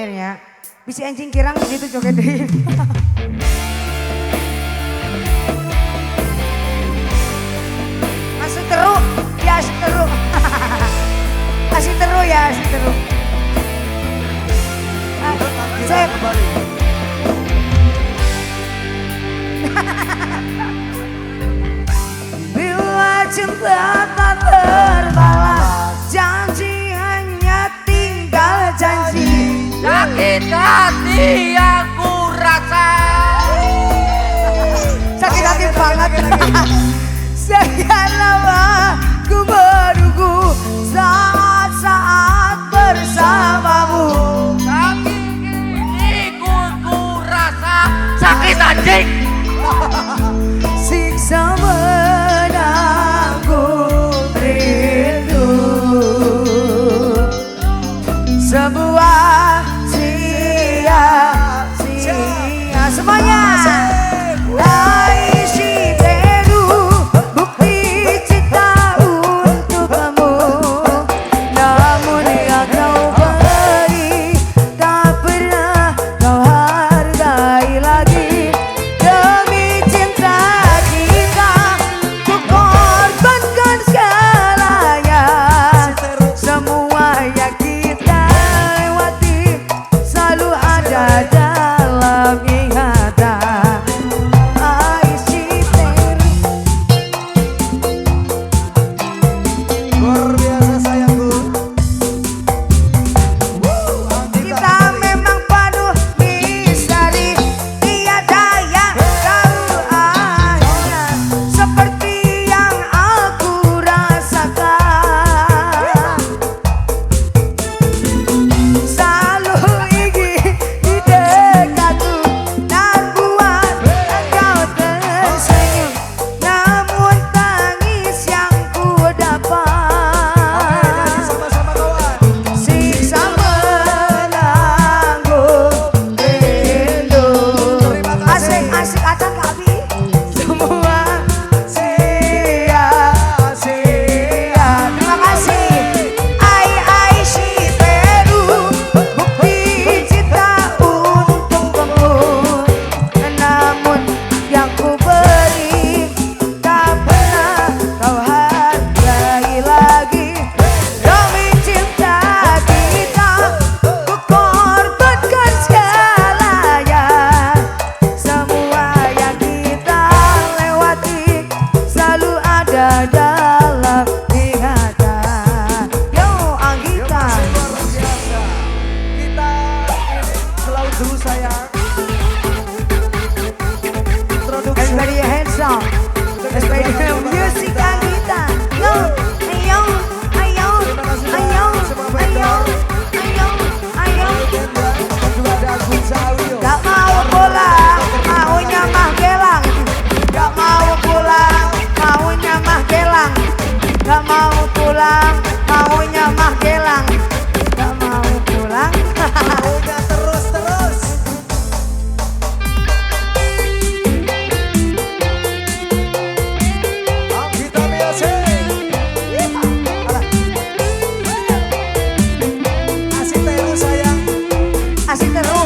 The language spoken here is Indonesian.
akhirnya. Bisa anjing kirang di situ joget deh. Masuk terus, ya asik terus. Asik terus ya, asik terus. Cek. Bila cinta tak terbalas, janji hanya tinggal janji. Sakit hati yang ku rasa. Sakit hati banget. Sekian lama ku menunggu saat-saat bersamamu. Tapi kini ku rasa sakit anjing. Siksa menanggung rindu. Sebuah sia-sia semuanya. Aisi teru bukti cinta untuk kamu. Namun yang kau beri tak pernah kau hargai lagi. Demi cinta kita ku korbankan segalanya. Semua yang kita lewati selalu ada dalam ingatan. Luar biasa sayangku. Kita memang penuh misteri, tiada yang tahu akhirnya seperti yang aku rasakan. Selalu ingin di dekatku dan buat engkau tersenyum, namun tangis yang ku dapat. Sama-sama kawan. Siksa menanggung rindu. Terima kasih. Asik ada kami. Semua sia-sia. Terima kasih. Ai si Peru, bukti cinta untuk kamu. Namun yang ku beri tak pernah kau hargai lagi. Demi cinta kita ku korbankan segalanya. Semua yang kita lewati selalu ada dalam ingatan. Yo Anggita. Luar biasa. Kita selalu dulu sayang. Introduksi. Everybody hands up. Let's play the music Anggita. Yo, ayo, ayo, ayo, ayo, ayo, ayo. Juga ada Agung Salio. Gak mau pulang, maunya mah gelang. Gak mau pulang, maunya mah gelang. Gak mau pulang, maunya mah gelang. Gak mau pulang. Maunya terus. Kita biasa. Asik terus sayang. Asik terus.